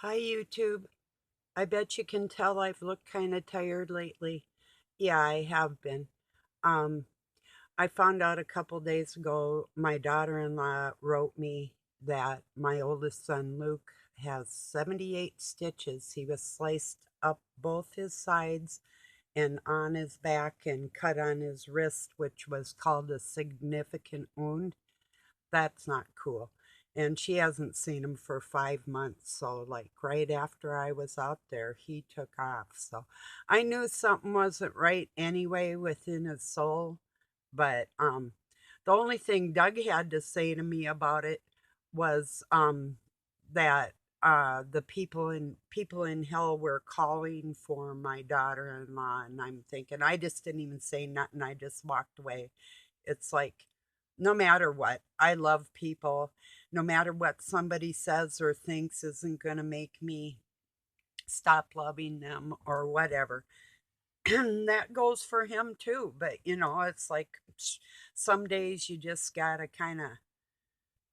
Hi, YouTube. I bet you can tell I've looked kind of tired lately. Yeah, I have been. Um, I found out a couple days ago my daughter-in-law wrote me that my oldest son Luke has 78 stitches. He was sliced up both his sides and on his back and cut on his wrist, which was called a significant wound. That's not cool. And she hasn't seen him for 5 months. So, like, right after I was out there, he took off. So, I knew something wasn't right anyway within his soul. But the only thing Doug had to say to me about it was that the people in hell were calling for my daughter-in-law, and I'm thinking I just didn't even say nothing. I just walked away. It's like, no matter what, I love people. No matter what somebody says or thinks isn't going to make me stop loving them or whatever. And that goes for him too. But, it's like some days you just got to kind of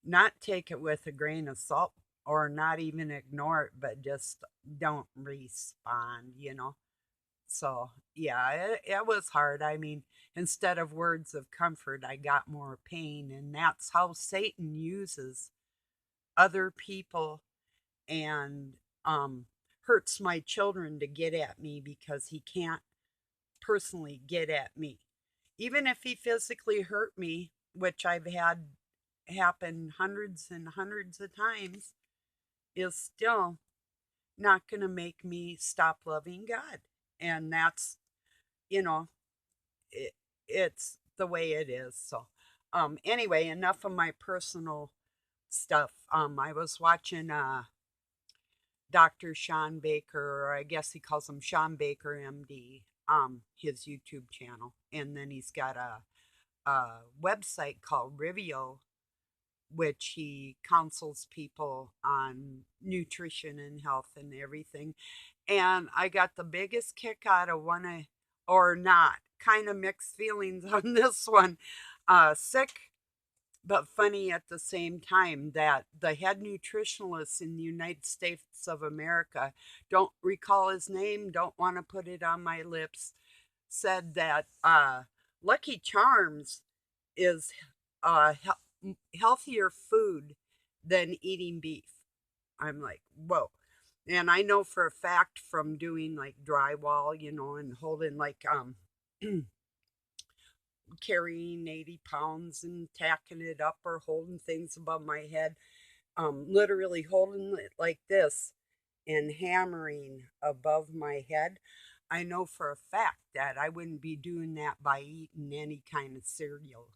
not take it with a grain of salt or not even ignore it, but just don't respond. So, yeah, it was hard. I mean, instead of words of comfort, I got more pain. And that's how Satan uses other people and um, hurts my children to get at me because he can't personally get at me. Even if he physically hurt me, which I've had happen hundreds and hundreds of times, is still not going to make me stop loving God. And that's, you know, it, it's the way it is. So, anyway, enough of my personal stuff. I was watching Dr. Sean Baker, or I guess he calls him Sean Baker, MD, his YouTube channel, and then he's got a website called Rivio, which he counsels people on nutrition and health and everything. And I got the biggest kick out of one, or not, kind of mixed feelings on this one. Sick but funny at the same time that the head nutritionalist in the United States of America, don't recall his name, don't want to put it on my lips, said that Lucky Charms is healthier food than eating beef. I'm like, whoa. And I know for a fact from doing like drywall, and holding like carrying 80 pounds and tacking it up or holding things above my head, literally holding it like this and hammering above my head. I know for a fact that I wouldn't be doing that by eating any kind of cereal.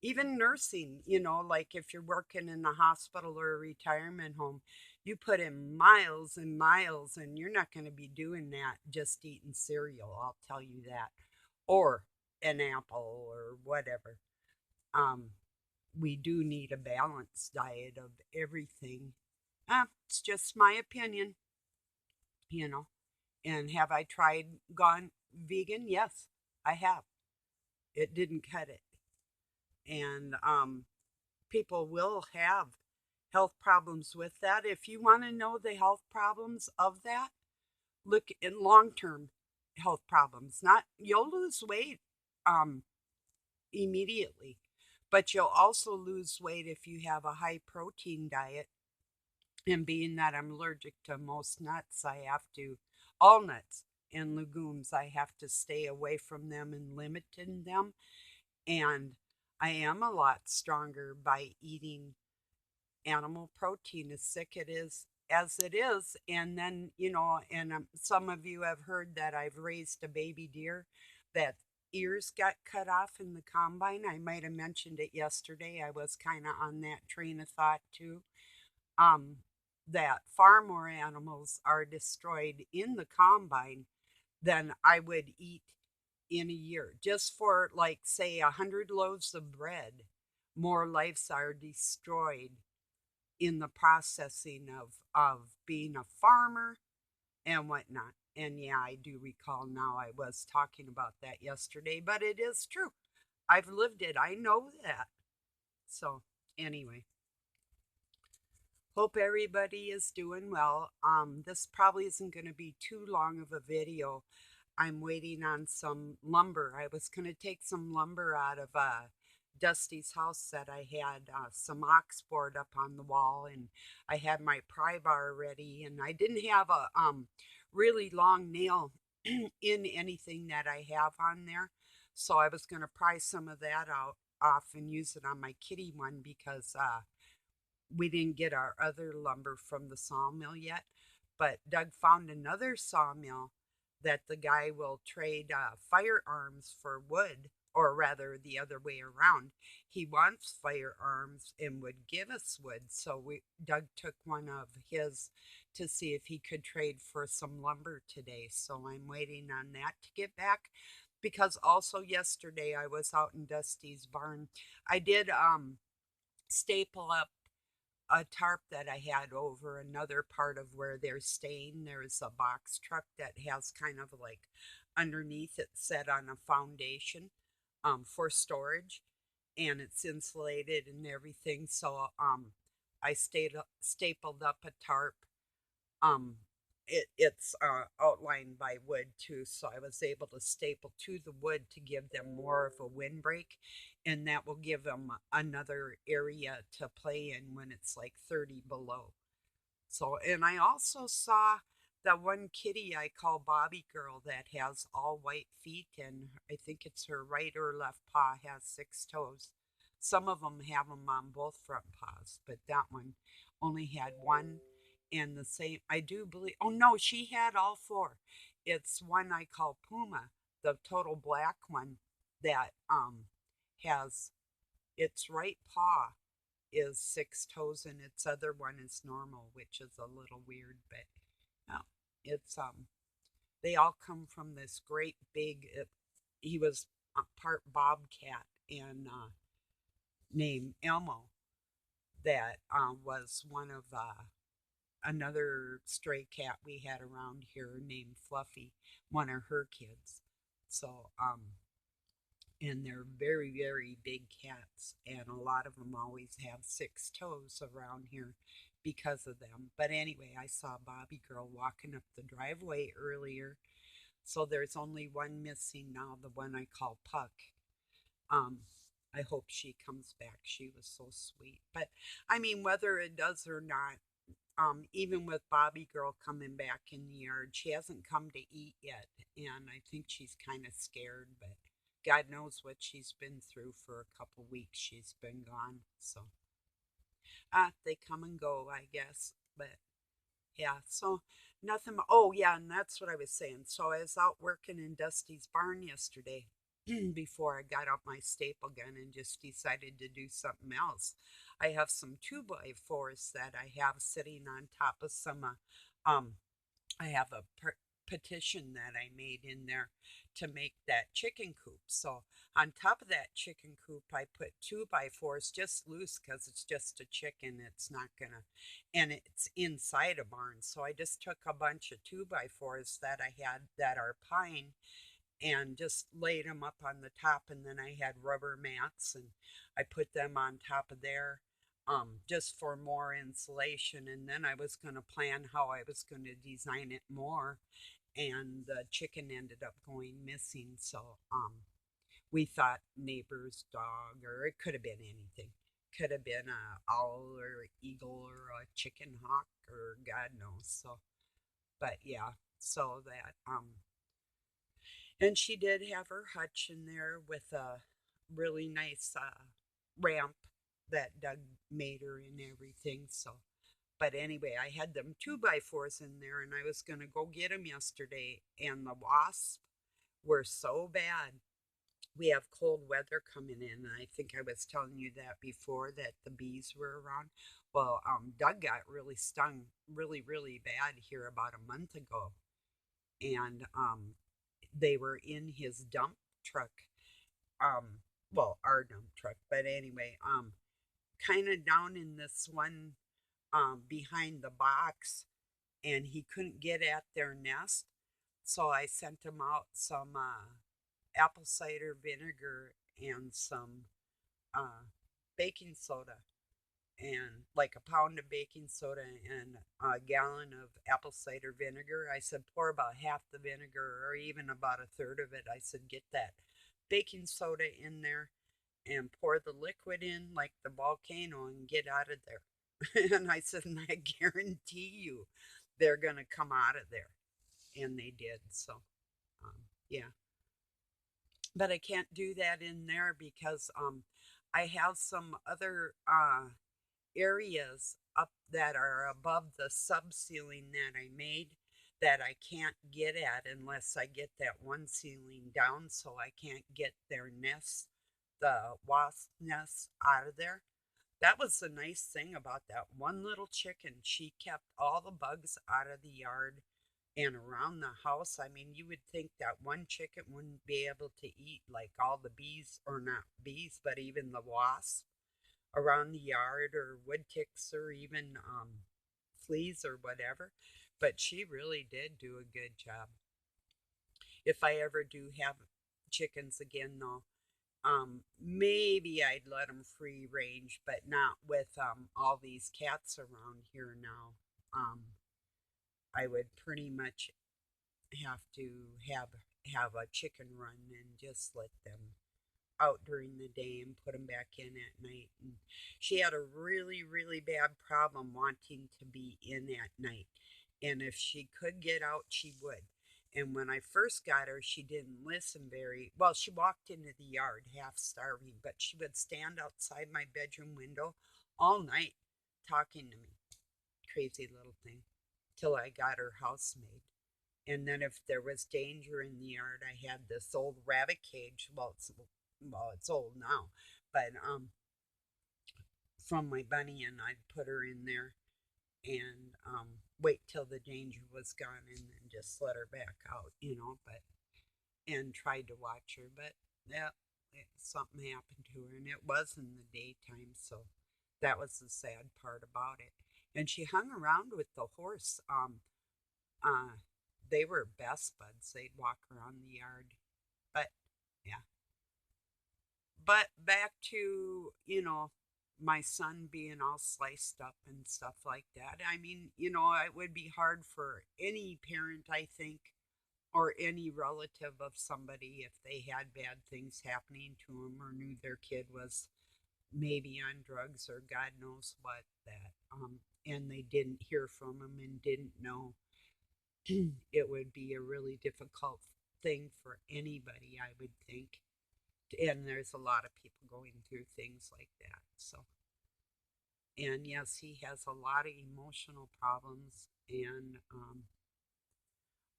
Even nursing, like if you're working in a hospital or a retirement home, you put in miles and miles, and you're not going to be doing that just eating cereal, I'll tell you that. Or an apple or whatever. Um, we do need a balanced diet of everything. It's just my opinion, you know. And have I tried gone vegan? Yes, I have. It didn't cut it. And people will have health problems with that. If you want to know the health problems of that, look in long term health problems. Not you'll lose weight um, immediately, but you'll also lose weight if you have a high protein diet. And being that I'm allergic to most nuts, I have to, all nuts and legumes, I have to stay away from them and limiting them. And I am a lot stronger by eating animal protein, as sick it is as it is. And then, and some of you have heard that I've raised a baby deer that ears got cut off in the combine. I might have mentioned it yesterday. I was kind of on that train of thought too. Um, that far more animals are destroyed in the combine than I would eat in a year. Just for, like, say, 100 loaves of bread, more lives are destroyed in the processing of being a farmer and whatnot. And yeah, I do recall now I was talking about that yesterday, but it is true. I've lived it. I know that. So, anyway, Hope everybody is doing well. This probably isn't going to be too long of a video. I'm waiting on some lumber. I was going to take some lumber out of Dusty's house that I had some ox board up on the wall, and I had my pry bar ready, and I didn't have a really long nail in anything that I have on there, so I was going to pry some of that out off and use it on my kitty one because we didn't get our other lumber from the sawmill yet, but Doug found another sawmill that the guy will trade firearms for wood, or rather the other way around. He wants firearms and would give us wood, so Doug took one of his to see if he could trade for some lumber today. So I'm waiting on that to get back. Because also yesterday I was out in Dusty's barn. I did staple up a tarp that I had over another part of where they're staying. There's a box truck that has kind of like underneath it set on a foundation for storage, and it's insulated and everything. So I stapled up a tarp. um it's outlined by wood too, so I was able to staple to the wood to give them more of a windbreak, and that will give them another area to play in when it's like 30 below. So, and I also saw that one kitty I call Bobby Girl that has all white feet, and I think it's her right or left paw has 6 toes. Some of them have them on both front paws, but that one only had one. And the same, I do believe, oh no, she had all four. It's one I call Puma, the total black one that has its right paw is 6 toes and its other one is normal, which is a little weird, but no, it's they all come from this great big. He was a part bobcat and named Elmo. That was one of another stray cat we had around here named Fluffy, one of her kids. So and they're very, very big cats, and a lot of them always have 6 toes around here because of them. But anyway, I saw Bobby Girl walking up the driveway earlier, so there's only one missing now, the one I call Puck. um I hope she comes back. She was so sweet. But I mean, whether it does or not, even with Bobby Girl coming back in the yard, she hasn't come to eat yet, and I think she's kind of scared, but God knows what she's been through for a couple weeks. She's been gone, so they come and go, I guess. But yeah, so nothing. Oh yeah, and that's what I was saying. So I was out working in Dusty's barn yesterday before I got out my staple gun and just decided to do something else. I have some 2x4s that I have sitting on top of some. I have a petition that I made in there to make that chicken coop. So on top of that chicken coop, I put 2x4s just loose because it's just a chicken. It's not gonna, and it's inside a barn. So I just took a bunch of 2x4s that I had that are pine and just laid them up on the top, and then I had rubber mats and I put them on top of there, just for more insulation. And then I was going to plan how I was going to design it more, and the chicken ended up going missing. So we thought neighbor's dog, or it could have been anything. Could have been a owl or eagle or a chicken hawk or God knows. So, but yeah, so that and she did have her hutch in there with a really nice ramp that Doug made her and everything. So, but anyway, I had them 2x4s in there, and I was going to go get them yesterday, and the wasps were so bad. We have cold weather coming in, and I think I was telling you that before, that the bees were around. Well, Doug got really stung really, really bad here about a month ago, and they were in his dump truck. Um, well, our dump truck, but anyway, kind of down in this one behind the box, and he couldn't get at their nest. So I sent him out some apple cider vinegar and some baking soda, and like a pound of baking soda and a gallon of apple cider vinegar. I said, pour about half the vinegar or even about a third of it. I said, get that baking soda in there and pour the liquid in like the volcano and get out of there. And I said, and I guarantee you they're going to come out of there. And they did. So, yeah. But I can't do that in there because I have some other areas up that are above the sub ceiling that I made that I can't get at unless I get that one ceiling down, so I can't get their nests, the wasp nests, out of there. That was the nice thing about that one little chicken. She kept all the bugs out of the yard and around the house. I mean, you would think that one chicken wouldn't be able to eat like all the bees, or not bees, but even the wasps around the yard, or wood ticks, or even fleas or whatever. But she really did do a good job. If I ever do have chickens again, though, maybe I'd let them free range, but not with all these cats around here now. I would pretty much have to have have a chicken run and just let them out during the day and put them back in at night. And she had a really, really bad problem wanting to be in at night. And if she could get out, she would. And when I first got her, she didn't listen very well. She walked into the yard half starving, but she would stand outside my bedroom window all night talking to me. Crazy little thing. Till I got her housemaid. And then if there was danger in the yard, I had this old rabbit cage. Well, it's old now, but from my bunny, and I'd put her in there and wait till the danger was gone, and then just let her back out. But and tried to watch her, but yeah, something happened to her, and it was in the daytime, so that was the sad part about it. And she hung around with the horse. Uh, they were best buds. They'd walk around the yard, but yeah. But back to, my son being all sliced up and stuff like that. I mean, it would be hard for any parent, I think, or any relative of somebody if they had bad things happening to them or knew their kid was maybe on drugs or God knows what, that and they didn't hear from him and didn't know. It would be a really difficult thing for anybody, I would think. And there's a lot of people going through things like that. So, and yes, he has a lot of emotional problems, and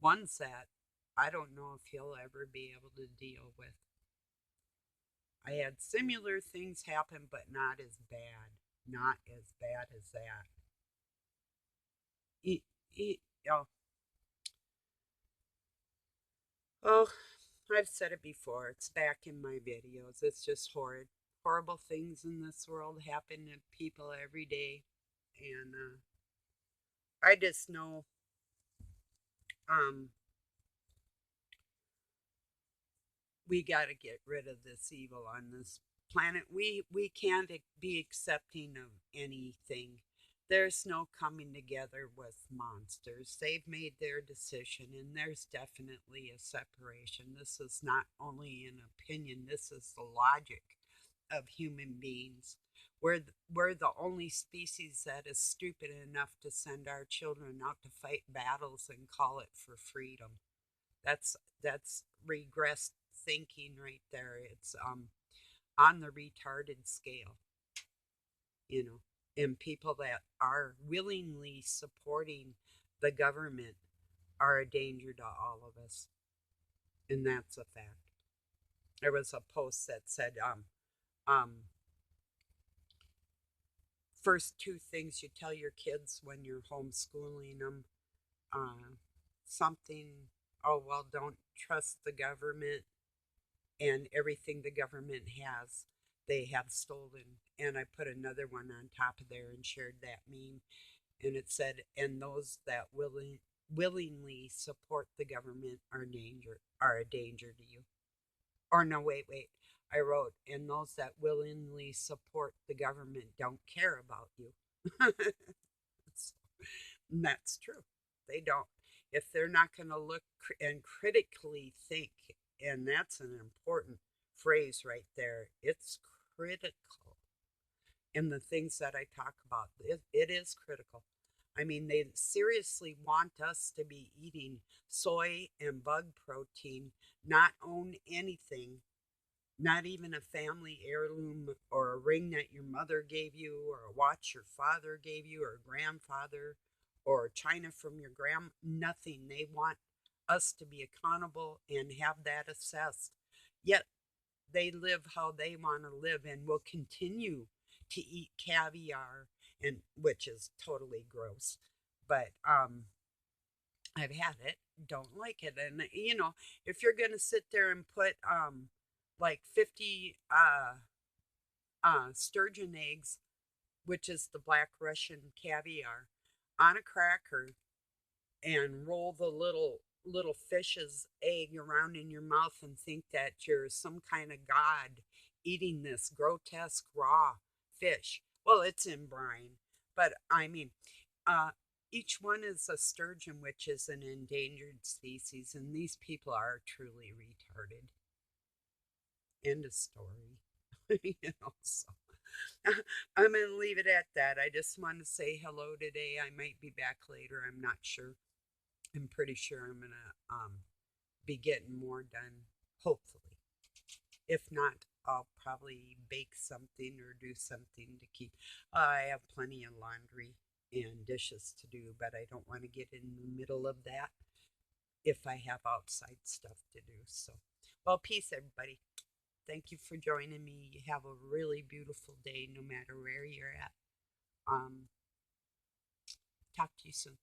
ones that I don't know if he'll ever be able to deal with. I had similar things happen, but not as bad. Not as bad as that. He, oh, oh, I've said it before. It's back in my videos. It's just horrid. Horrible things in this world happen to people every day. And I just know um, we got to get rid of this evil on this planet. We can't be accepting of anything. There's no coming together with monsters. They've made their decision, and there's definitely a separation. This is not only an opinion, this is the logic of human beings. We're the only species that is stupid enough to send our children out to fight battles and call it for freedom. That's regressed thinking right there. It's on the retarded scale, you know. And people that are willingly supporting the government are a danger to all of us, and that's a fact. There was a post that said, um, first two things you tell your kids when you're homeschooling them, uh, something, oh, well, don't trust the government, and everything the government has, they have stolen. And I put another one on top of there and shared that meme. And it said, and those that willingly support the government are a danger to you. Or no, wait. I wrote, and those that willingly support the government don't care about you. So, and that's true. They don't. If they're not going to look and critically think, and that's an important phrase right there, it's critical in the things that I talk about. It is critical. I mean, they seriously want us to be eating soy and bug protein, not own anything, not even a family heirloom or a ring that your mother gave you or a watch your father gave you or grandfather or china from your grand, nothing. They want us to be accountable and have that assessed. Yet they live how they want to live and will continue to eat caviar, and which is totally gross. But I've had it, don't like it. And if you're gonna sit there and put like 50 sturgeon eggs, which is the black Russian caviar, on a cracker and roll the little fish's egg around in your mouth and think that you're some kind of god eating this grotesque raw fish. Well, it's in brine, but I mean, uh, each one is a sturgeon, which is an endangered species, and these people are truly retarded. End of story. So I'm going to leave it at that. I just want to say hello today. I might be back later. I'm not sure. I'm pretty sure I'm going to be getting more done, hopefully. If not, I'll probably bake something or do something to keep. I have plenty of laundry and dishes to do, but I don't want to get in the middle of that if I have outside stuff to do. So, well, peace, everybody. Thank you for joining me. You have a really beautiful day no matter where you're at. Um, Talk to you soon.